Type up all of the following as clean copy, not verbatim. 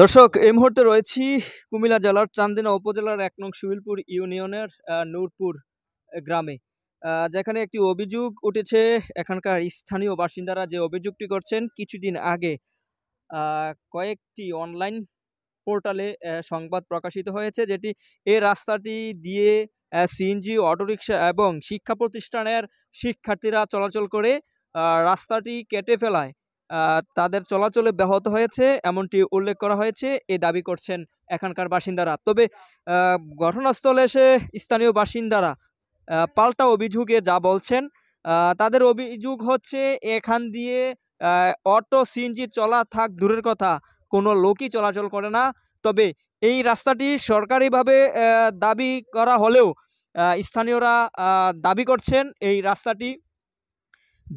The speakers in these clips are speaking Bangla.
দর্শক, এই মুহূর্তে রয়েছি কুমিল্লা জেলার চান্দিনা উপজেলার ১ নং সুবিলপুর ইউনিয়নের নূরপুর গ্রামে, যেখানে একটি অভিযোগ উঠেছে। এখানকার স্থানীয় বাসিন্দারা যে অভিযোগটি করছেন, কিছুদিন আগে কয়েকটি অনলাইন পোর্টালে সংবাদ প্রকাশিত হয়েছে, যেটি এই রাস্তাটি দিয়ে সিএনজি, অটোরিকশা এবং শিক্ষা প্রতিষ্ঠানের শিক্ষার্থীরা চলাচল করে রাস্তাটি কেটে ফেলায় তাদের চলাচলে ব্যাহত হয়েছে, এমনটি উল্লেখ করা হয়েছে। এই দাবি করছেন এখানকার বাসিন্দারা। তবে ঘটনাস্থলে এসে স্থানীয় বাসিন্দারা পাল্টা অভিযোগে যা বলছেন, তাদের অভিযোগ হচ্ছে এখান দিয়ে অটো, সিএনজি চলা থাক দূরের কথা, কোনো লোকই চলাচল করে না। তবে এই রাস্তাটি সরকারিভাবে দাবি করা হলেও স্থানীয়রা দাবি করছেন এই রাস্তাটি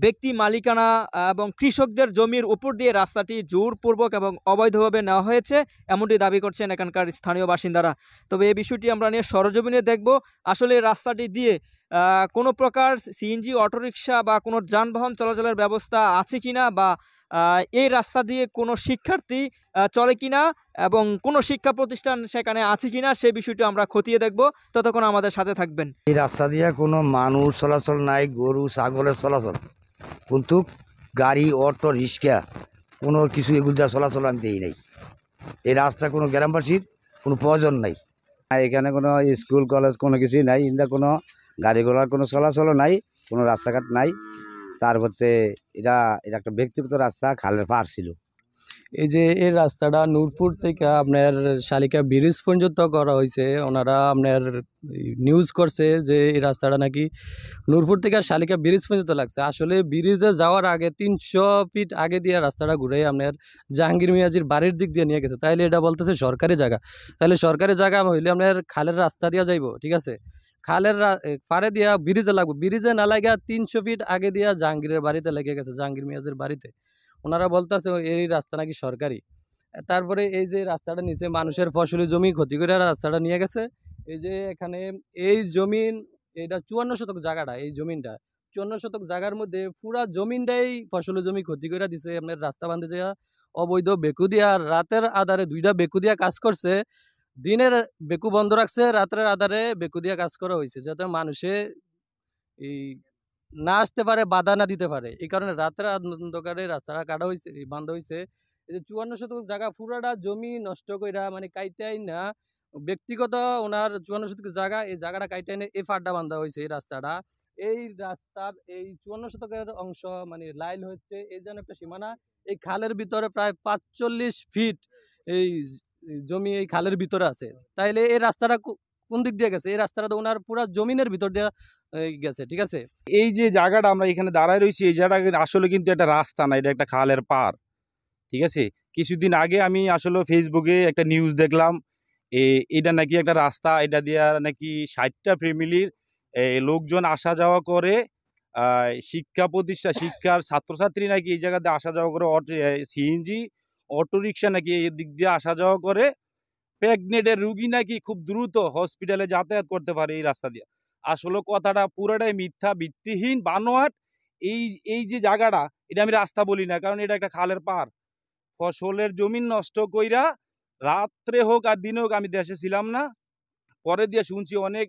ব্যক্তি মালিকানা এবং কৃষকদের জমির উপর দিয়ে রাস্তাটি জোরপূর্বক এবং অবৈধভাবে নেওয়া হয়েছে, এমনটি দাবি করছেন এখানকার স্থানীয় বাসিন্দারা। তবে এই বিষয়টি আমরা নিয়ে সরজমিনে দেখব। আসলে রাস্তাটি দিয়ে কোনো প্রকার সিএনজি, অটোরিকশা বা কোনো যানবাহন চলাচলের ব্যবস্থা আছে কিনা, বা এই রাস্তা দিয়ে কোনো শিক্ষার্থী চলে কিনা এবং কোনো শিক্ষা প্রতিষ্ঠান সেখানে আছে কিনা, সেই বিষয়টি আমরা খতিয়ে দেখব। ততক্ষণ আমাদের সাথে থাকবেন। এই রাস্তা দিয়ে কোনো মানুষ চলাচল নাই, গরু ছাগলের চলাচল, কিন্তু গাড়ি, অটো, রিক্সা কোনো কিছু এগুলো দিয়ে চলাচল আমি দিই নাই। এই রাস্তা কোনো গ্রামবাসীর কোনো প্রয়োজন নাই। এখানে কোনো স্কুল কলেজ কোনো কিছুই নাই, এটা কোনো গাড়ি ঘোড়ার কোনো চলাচলও নাই, কোনো রাস্তাঘাট নাই। তারপরে এটা একটা ব্যক্তিগত রাস্তা, খালের পার ছিল। এই যে এই রাস্তাটা নূরপুর থেকে আপনার শালিকা ব্রিজ পর্যন্ত করা হয়েছে। ওনারা আপনার নিউজ করছে যে এই রাস্তাটা নাকি নূরপুর থেকে শালিকা ব্রিজ পর্যন্ত লাগছে। আসলে ব্রিজে যাওয়ার আগে ৩০০ ফিট আগে দিয়ে রাস্তাটা ঘুরে আপনার জাহাঙ্গীর মিয়াজির বাড়ির দিক দিয়ে নিয়ে গেছে। তাইলে এটা বলতেছে সরকারি জায়গা। তাহলে সরকারি জায়গা হইলে আপনার খালের রাস্তা দিয়ে যাইব, ঠিক আছে, খালের পাড়ে দিয়া ব্রিজে লাগবে। ব্রিজে না লাগা ৩০০ ফিট আগে দিয়া জাহাঙ্গীরের বাড়িতে লেগে গেছে, জাহাঙ্গীর মিয়াজের বাড়িতে। ওনারা বলতেছে এই রাস্তা নাকি সরকারি। তারপরে এই যে রাস্তাটা নিচে মানুষের ফসলি জমি ক্ষতি করে রাস্তাটা নিয়ে গেছে। এই যে এখানে এই জমিন, এটা ৫৪ শতক জায়গাটা, এই জমিনটা ৫৪ শতক জায়গার মধ্যে পুরা জমিনটাই ফসলি জমি ক্ষতি করে দিছে। আপনার রাস্তা বাঁধে যে অবৈধ বেকু দিয়া, রাতের আধারে ২টা বেকু দিয়া কাজ করছে। দিনের বেকু বন্ধ রাখছে, রাতের আধারে বেকু দিয়া কাজ করা হয়েছে, যাতে মানুষে এই না আসতে পারে, বাধা না দিতে পারে। এই কারণে রাতের অন্ধকারে রাস্তাটা কাটা হয়েছে, বান্ধা হয়েছে। এই যে ৫৪ শতক জায়গা পুরাটা জমি নষ্ট কইরা, মানে কাইটাই না, ব্যক্তিগত ওনার ৫৪ শতক জায়গা, এই জায়গাটা কাইটাই না এই ফাড্ডা বান্ধা হয়েছে। এই রাস্তাটা, এই রাস্তার এই ৫৪ শতকের অংশ মানে লাইন হচ্ছে এই যেন একটা সীমানা। এই খালের ভিতরে প্রায় ৪৫ ফিট এই জমি এই খালের ভিতরে আছে। তাইলে এই রাস্তাটা কোন দিক দিয়ে গেছে? এই রাস্তাটা তো ওনার পুরা জমিনের ভিতর দিয়ে গেছে, ঠিক আছে। এই যে জায়গাটা আমরা এখানে দাঁড়ায় রয়েছি, এই জায়গাটা আসলে কিন্তু একটা রাস্তা না, এটা একটা খালের পার, ঠিক আছে। কিছুদিন আগে আমি আসলে ফেসবুকে একটা নিউজ দেখলাম, এটা নাকি একটা রাস্তা, এটা দিয়ে নাকি ৬০টা ফ্যামিলির লোকজন আসা যাওয়া করে। শিক্ষা প্রতিষ্ঠান, শিক্ষার ছাত্রছাত্রী নাকি এই জায়গাতে আসা যাওয়া করে, সিএনজি, অটোরিকশা নাকি এই দিক দিয়ে আসা যাওয়া করে। প্রেগনেন্টের রুগী নাকি খুব দ্রুত হসপিটালে যাতায়াত করতে পারে এই রাস্তা দিয়ে। আসলে কথাটা পুরাটাই মিথ্যা, ভিত্তিহীন, বানোয়াট। এই এই যে জায়গাটা, এটা আমি রাস্তা বলি না, কারণ এটা একটা খালের পার। ফসলের জমি নষ্ট কইরা, রাত্রে হোক আর দিনে হোক, আমি দেশে ছিলাম না, পরে দিয়ে শুনছি অনেক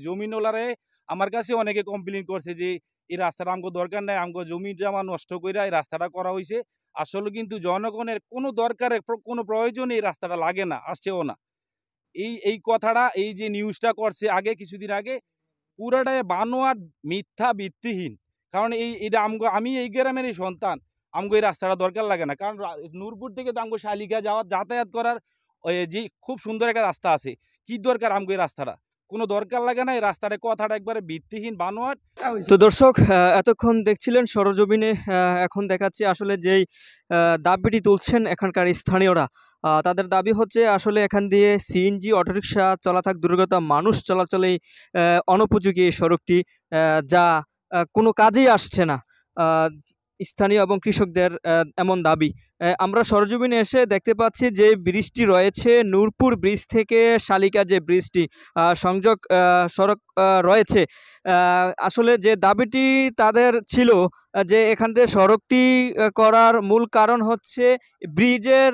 জমিনওয়ালারে আমার কাছে অনেকে কমপ্লেন করছে যে এই রাস্তাটা আমগো দরকার নাই, আমগো জমি জমা নষ্ট কইরা এই রাস্তাটা করা হয়েছে। আসলে কিন্তু জনগণের কোনো দরকারে, কোনো প্রয়োজনে এই রাস্তাটা লাগে না, আসছেও না। এই কথাটা, এই যে নিউজটা করছে আগে, কিছুদিন আগে, পুরাটাই বানোয়াট, মিথ্যা, ভিত্তিহীন। কারণ এটা আমি এই গ্রামেরই সন্তান, আমগো এই রাস্তাটা দরকার লাগে না। কারণ নূরপুর থেকে তো আমগো শালিকা যাতায়াত করার যে খুব সুন্দর একটা রাস্তা আছে, কি দরকার আমগো এই রাস্তাটা? কোনো দরকার লাগে না এই রাস্তাটা। কথাটা একবারে ভিত্তিহীন, বানোয়াট। তো দর্শক, এতক্ষণ দেখছিলেন সরজমিনে। এখন দেখাচ্ছি আসলে যেই দাবিটি তুলছেন এখানকার স্থানীয়রা। তাদের দাবি হচ্ছে আসলে এখান দিয়ে সিএনজি, অটোরিকশা চলা থাক দুর্গত, মানুষ চলাচলেই অনুপযোগী এই সড়কটি, যা কোনো কাজেই আসছে না। স্থানীয় এবং কৃষকদের এমন দাবি। আমরা সরজমিনে এসে দেখতে পাচ্ছি যে ব্রিজটি রয়েছে নূরপুর ব্রিজ থেকে শালিকা যে ব্রিজটি সংযোগ সড়ক রয়েছে। আসলে যে দাবিটি তাদের ছিল যে এখান থেকে সড়কটি করার মূল কারণ হচ্ছে ব্রিজের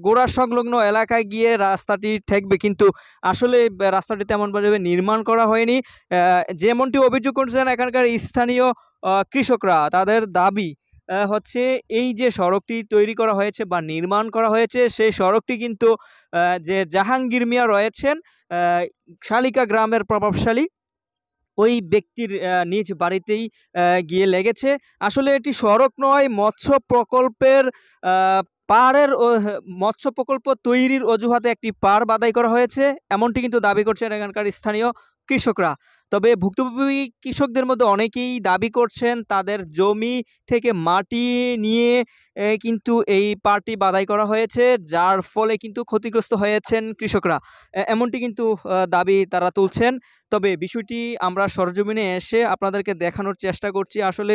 গোড়া সংলগ্ন এলাকায় গিয়ে রাস্তাটি ঠেকবে, কিন্তু আসলে রাস্তাটি তেমনভাবে নির্মাণ করা হয়নি। যেমনটি অভিযোগ করছেন এখানকার স্থানীয় কৃষকরা, তাদের দাবি হচ্ছে এই যে সড়কটি তৈরি করা হয়েছে বা নির্মাণ করা হয়েছে সেই সড়কটি কিন্তু যে জাহাঙ্গীর মিয়া রয়েছেন শালিকা গ্রামের প্রভাবশালী ওই ব্যক্তির নিজ বাড়িতেই গিয়ে লেগেছে। আসলে এটি সড়ক নয়, মৎস্য প্রকল্পের পাড়ের মৎস্য প্রকল্প তৈরির অজুহাতে একটি পাড় বাধাই করা হয়েছে, এমনটি কিন্তু দাবি করছেন এখানকার স্থানীয় কৃষকরা। তবে ভুক্তভোগী কৃষকদের মধ্যে অনেকেই দাবি করছেন তাদের জমি থেকে মাটি নিয়ে কিন্তু এই পাড়টি বাধাই করা হয়েছে, যার ফলে কিন্তু ক্ষতিগ্রস্ত হয়েছেন কৃষকরা। এমনটি কিন্তু দাবি তারা তুলছেন। তবে বিষয়টি আমরা সরজমিনে এসে আপনাদেরকে দেখানোর চেষ্টা করছি, আসলে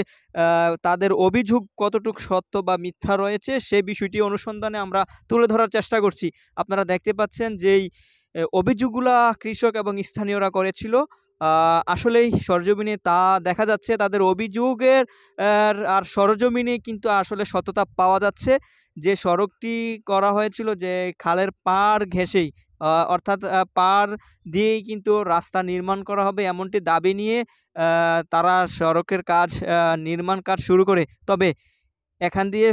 তাদের অভিযোগ কতটুকু সত্য বা মিথ্যা রয়েছে সেই বিষয়টি অনুসন্ধানে আমরা তুলে ধরার চেষ্টা করছি। আপনারা দেখতে পাচ্ছেন যেই অভিযোগগুলা কৃষক এবং স্থানীয়রা করেছিল, আসলেই সরজমিনে তা দেখা যাচ্ছে। তাদের অভিযোগের আর সরজমিনে কিন্তু আসলে সততা পাওয়া যাচ্ছে। যে সড়কটি করা হয়েছিল যে খালের পাড় ঘেঁষেই, অর্থাৎ পাড় দিয়েই কিন্তু রাস্তা নির্মাণ করা হবে এমনটি দাবি নিয়ে তারা সড়কের কাজ নির্মাণ কাজ শুরু করে। তবে এখান দিয়ে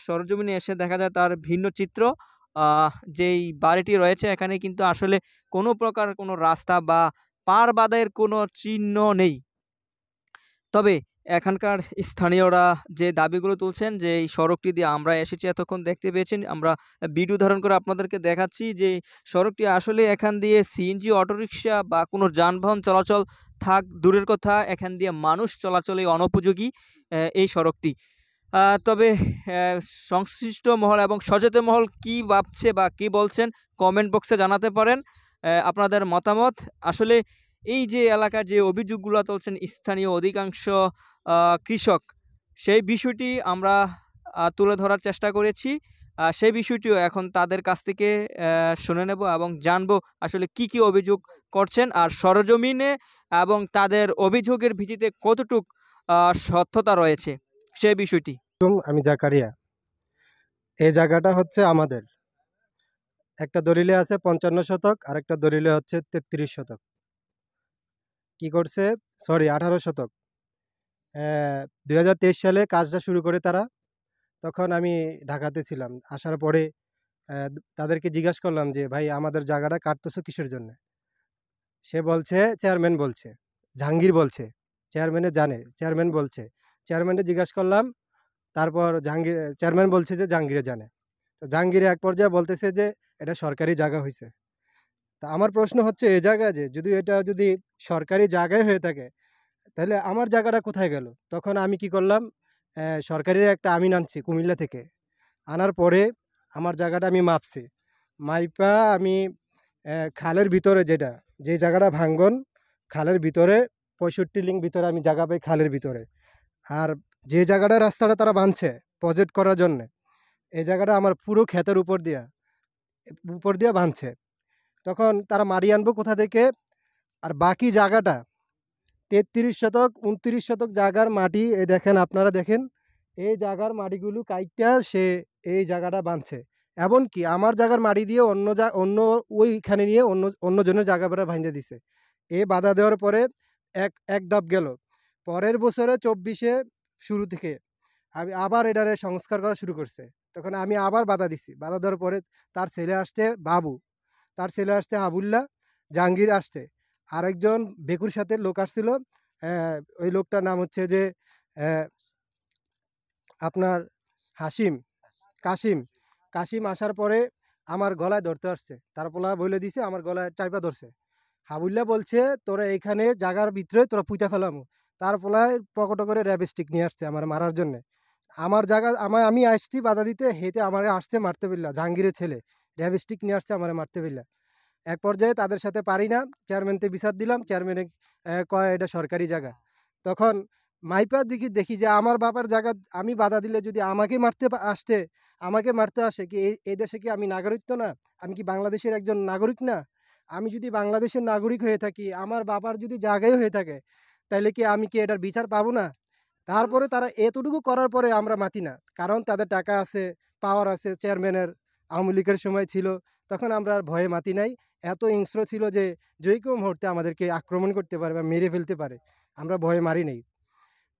সরজমিনে এসে দেখা যায় তার ভিন্ন চিত্র। যেই বাড়িটি রয়েছে এখানে কিন্তু আসলে কোনো প্রকার কোনো রাস্তা বা পার বাঁধের কোনো চিহ্ন নেই। তবে এখানকার স্থানীয়রা যে দাবিগুলো তুলছেন যে এই সড়কটি দিয়ে আমরা এসেছি এতক্ষণ দেখতে পেয়েছেন, আমরা ভিডিও ধারণ করে আপনাদেরকে দেখাচ্ছি যে সড়কটি আসলে এখান দিয়ে সিএনজি অটোরিকশা বা কোনো যানবাহন চলাচল থাক দূরের কথা, এখান দিয়ে মানুষ চলাচলে অনুপযোগী এই সড়কটি। তবে সংশ্লিষ্ট মহল এবং সচেতন মহল কি ভাবছে বা কি বলছেন কমেন্ট বক্সে জানাতে পারেন আপনাদের মতামত। আসলে এই যে এলাকার যে অভিযোগগুলো তুলছেন স্থানীয় অধিকাংশ কৃষক, সেই বিষয়টি আমরা তুলে ধরার চেষ্টা করেছি। সেই বিষয়টিও এখন তাদের কাছ থেকে শুনে নেব এবং জানবো আসলে কি কি অভিযোগ করছেন আর সরজমিনে এবং তাদের অভিযোগের ভিত্তিতে কতটুক সত্যতা রয়েছে সেই বিষয়টি। আমি জাকারিয়া। এই জায়গাটা হচ্ছে আমাদের, একটা দলিলে আছে 55 শতক, আর একটা দলিলে হচ্ছে 33 শতক। কি করছে, সরি 18 শতক। 2023 সালে কাজটা শুরু করে তারা, তখন আমি ঢাকাতে ছিলাম। আসার পরে তাদেরকে জিজ্ঞাসা করলাম যে ভাই আমাদের জায়গাটা কাটতেছো কিসের জন্য। সে বলছে চেয়ারম্যান বলছে, জাহাঙ্গীর বলছে, চেয়ারম্যানে জানে, চেয়ারম্যান বলছে। চেয়ারম্যানকে জিজ্ঞাসা করলাম, তারপর জাহাঙ্গীর, চেয়ারম্যান বলছে যে জাহাঙ্গীরে জানে। তো জাহাঙ্গীরে এক পর্যায়ে বলতেছে যে এটা সরকারি জায়গা হয়েছে। তা আমার প্রশ্ন হচ্ছে এই জায়গা যে যদি সরকারি জায়গায় হয়ে থাকে তাহলে আমার জায়গাটা কোথায় গেল। তখন আমি কি করলাম, সরকারের একটা আমিন আনছি কুমিল্লা থেকে। আনার পরে আমার জায়গাটা আমি মাপছি, মাইপা আমি খালের ভিতরে যে জায়গাটা ভাঙ্গন, খালের ভিতরে 65 লিং ভিতরে আমি জায়গা পাই খালের ভিতরে। আর যে জায়গাটা রাস্তাটা তারা বাঁধছে প্রজেক্ট করার জন্য, এই জায়গাটা আমার পুরো ক্ষেতের উপর দিয়া বাঁধছে। তখন তারা মাটি আনবো কোথা থেকে, আর বাকি জায়গাটা 33 শতক 29 শতক জায়গার মাটি, এই দেখেন আপনারা দেখেন, এই জায়গার মাটিগুলো কাইটা সে এই জায়গাটা বাঁধছে। এমনকি আমার জায়গার মাটি দিয়ে অন্য ওইখানে নিয়ে অন্য জনের জায়গা বেড়া ভাঙিয়ে দিছে। এই বাধা দেওয়ার পরে এক ধাপ গেল, পরের বছরে 24-এ শুরু থেকে আমি আবার এটারে সংস্কার করা শুরু করছে। তখন আমি আবার বাধা দিছি, বাধা দেওয়ার পরে তার ছেলে আসতে বাবু, তার ছেলে আসতে হাবুল্লাহ, জাহাঙ্গীর আসতে আরেকজন বেকুর সাথে লোক আসছিল। ওই লোকটার নাম হচ্ছে যে আপনার কাশিম আসার পরে আমার গলায় ধরতে আসছে, তার পোলা বলে দিছে আমার গলায় চাইপা ধরছে। হাবুল্লাহ বলছে তোরা এইখানে জায়গার ভিতরে তোরা পুঁতা ফেলামো। তার পোলায় পকেট করে র্যাবস্টিক নিয়ে আসছে আমার মারার জন্যে। আমার জায়গা আমি আসছি বাধা দিতে, হেঁটে আমার আসছে মারতে পারলা, জাহাঙ্গীরের ছেলে র্যাবস্টিক নিয়ে আসছে আমার মারতে পারলা। এক পর্যায়ে তাদের সাথে পারি না, চেয়ারম্যানতে বিচার দিলাম, চেয়ারম্যানে কয় এটা সরকারি জায়গা। তখন মাইপা দেখি দেখি যে আমার বাবার জায়গা আমি বাধা দিলে যদি আমাকে আমাকে মারতে আসে কি এই দেশে কি আমি নাগরিক তো না? আমি কি বাংলাদেশের একজন নাগরিক না? আমি যদি বাংলাদেশের নাগরিক হয়ে থাকি, আমার বাবার যদি জায়গায় হয়ে থাকে, তাইলে কি আমি কি এটার বিচার পাবো না? তারপরে তারা এতটুকু করার পরে আমরা মাতি না। কারণ তাদের টাকা আছে, পাওয়ার আছে, চেয়ারম্যানের আওয়ামী লীগের সময় ছিল। তখন আমরা আর ভয়ে মাতি নাই। এত হিংস্র ছিল যে যেকোনো মুহূর্তে আমাদেরকে আক্রমণ করতে পারে বা মেরে ফেলতে পারে। আমরা ভয়ে মারি নাই।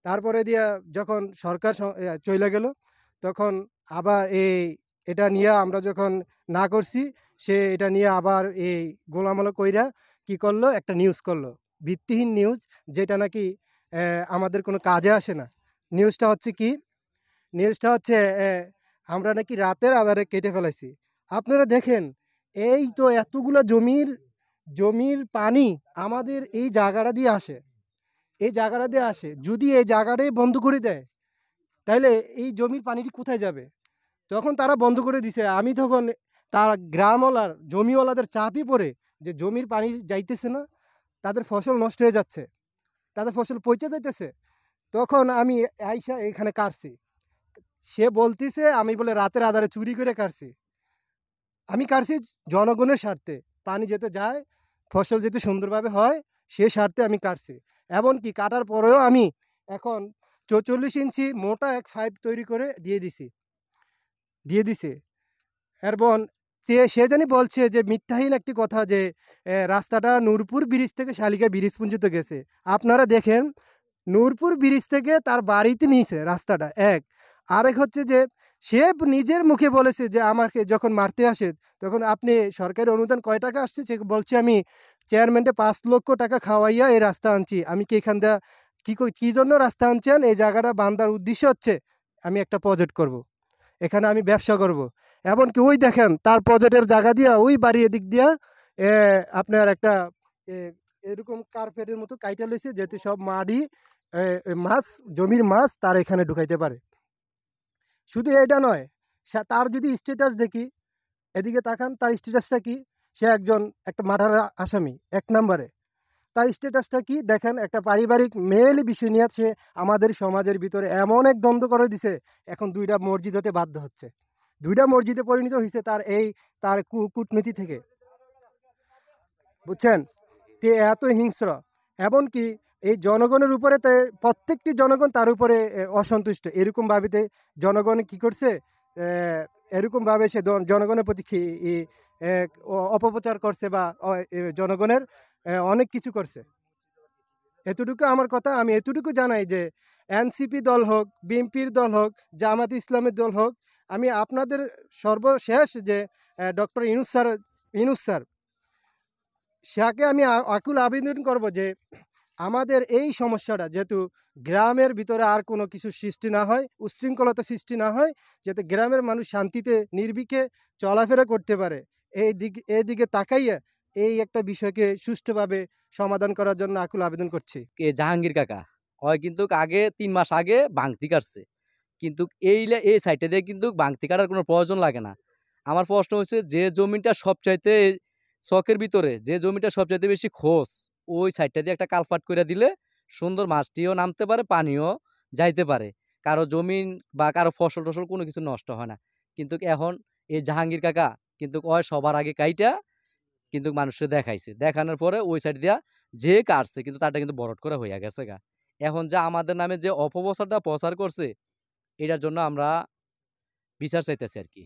তারপরে দিয়া যখন সরকার চইলা গেল, তখন আবার এটা নিয়ে আমরা যখন না করছি, সে এটা নিয়ে আবার গোলামালো কইরা কি করলো? একটা নিউজ করলো। ভিত্তিহীন নিউজ, যেটা নাকি আমাদের কোনো কাজে আসে না। নিউজটা হচ্ছে কি? নিউজটা হচ্ছে আমরা নাকি রাতের আঁধারে কেটে ফেলাইছি। আপনারা দেখেন, এই তো এতগুলা জমির পানি আমাদের এই জায়গাটা দিয়ে আসে। এই জায়গাটা দিয়ে আসে। যদি এই জায়গাটাই বন্ধ করে দেয়, তাইলে এই জমির পানিটি কোথায় যাবে? তখন তারা বন্ধ করে দিছে। আমি তখন তার জমিওয়ালাদের চাপই পড়ে যে জমির পানি যাইতেছে না, তাদের ফসল নষ্ট হয়ে যাচ্ছে, তাদের ফসল পচে যাইতেছে। তখন আমি আইসা এখানে কাটছি। সে বলতিছে আমি বলে রাতের আঁধারে চুরি করে কাটছি। আমি কাটছি জনগণের স্বার্থে। পানি যাতে যায়, ফসল যাতে সুন্দরভাবে হয়, সে স্বার্থে আমি কাটছি। এমনকি কাটার পরেও আমি এখন ৪৪ ইঞ্চি মোটা এক পাইপ তৈরি করে দিয়ে দিছে। এবং সে জানি বলছে যে মিথ্যাহীন একটি কথা যে রাস্তাটা নূরপুর ব্রিজ থেকে শালিকা ব্রিজ পর্যন্ত গেছে। আপনারা দেখেন, নূরপুর ব্রিজ থেকে তার বাড়িতে নিয়েছে রাস্তাটা এক। আরেক হচ্ছে যে সে নিজের মুখে বলেছে যে আমাকে যখন মারতে আসে, তখন আপনি সরকারি অনুদান কয় টাকা আসছে? সে বলছে আমি চেয়ারম্যানকে ৫ লক্ষ টাকা খাওয়াইয়া এই রাস্তা আনছি। আমি কি এখান দিয়ে কী জন্য রাস্তা আনছেন? এই জায়গাটা বান্দার উদ্দেশ্য হচ্ছে আমি একটা প্রজেক্ট করব, এখানে আমি ব্যবসা করব। এমনকি ওই দেখেন তার প্রজেক্টের জায়গা দিয়া ওই বাড়ির দিক দিয়া আপনার একটা এ, এরকম কার্পেটের মতো কাইটা লইছে, যাতে সব মাড়ি মাছ, জমির মাছ তার এখানে ঢুকাইতে পারে। শুধু এটা নয়, তার যদি স্ট্যাটাস দেখি, এদিকে তাকান, তার স্ট্যাটাসটা কি? সে একটা মার্ডার আসামি ১ নম্বরে। তার স্ট্যাটাসটা কি দেখেন? একটা পারিবারিক মেয়েলি বিষয় নিয়ে সে আমাদের সমাজের ভিতরে এমন এক দ্বন্দ্ব করে দিছে, এখন ২টা মসজিদ হতে বাধ্য হচ্ছে। ২টা মসজিদে পরিণত হয়েছে তার কূটনীতি থেকে, বুঝছেন? তে এত হিংস্র। এমনকি এই জনগণের উপরে প্রত্যেকটি জনগণ তার উপরে অসন্তুষ্ট। এরকমভাবে জনগণ কি করছে? এরকমভাবে সে জনগণের প্রতি অপপ্রচার করছে বা জনগণের অনেক কিছু করছে। এতটুকু আমার কথা। আমি এতটুকু জানাই যে এনসিপি দল হোক, বিএনপির দল হোক, জামাত ইসলামের দল হোক, আমি আপনাদের সর্বশেষ যে ডক্টর ইউনূস স্যার, তাকে আমি আকুল আবেদন করব যে আমাদের এই সমস্যাটা যেহেতু গ্রামের ভিতরে আর কোনো কিছু সৃষ্টি না হয়, উচ্ছৃঙ্খলতা সৃষ্টি না হয়, যাতে গ্রামের মানুষ শান্তিতে নির্বিঘ্নে চলাফেরা করতে পারে, এইদিকে তাকাইয়া এই একটা বিষয়কে সুষ্ঠুভাবে সমাধান করার জন্য আকুল আবেদন করছি। জাহাঙ্গীর কাকা হয় কিন্তু আগে ৩ মাস আগে ভাঙতি কাটছে, কিন্তু এই সাইডে দিয়ে কিন্তু ভাঙতি কাটার কোনো প্রয়োজন লাগে না। আমার প্রশ্ন হচ্ছে, যে জমিটা সবচাইতে চকের ভিতরে, যে জমিটা সবচাইতে বেশি খোঁজ, ওই সাইডটা দিয়ে একটা কালপাট করে দিলে সুন্দর মাছটিও নামতে পারে, পানিও যাইতে পারে, কারো জমিন বা কারো ফসল টসল কোনো কিছু নষ্ট হয় না। কিন্তু এখন এই জাহাঙ্গীর কাকা কিন্তু সবার আগে কাইটা কিন্তু মানুষের দেখাইছে, দেখানোর পরে ওই সাইড দিয়া যে কাটছে কিন্তু তারটা কিন্তু বরট করা হইয়া গেছে গা। এখন যা আমাদের নামে যে অপপ্রচারটা প্রচার করছে, এটার জন্য আমরা বিচার চাইতেছি আর কি।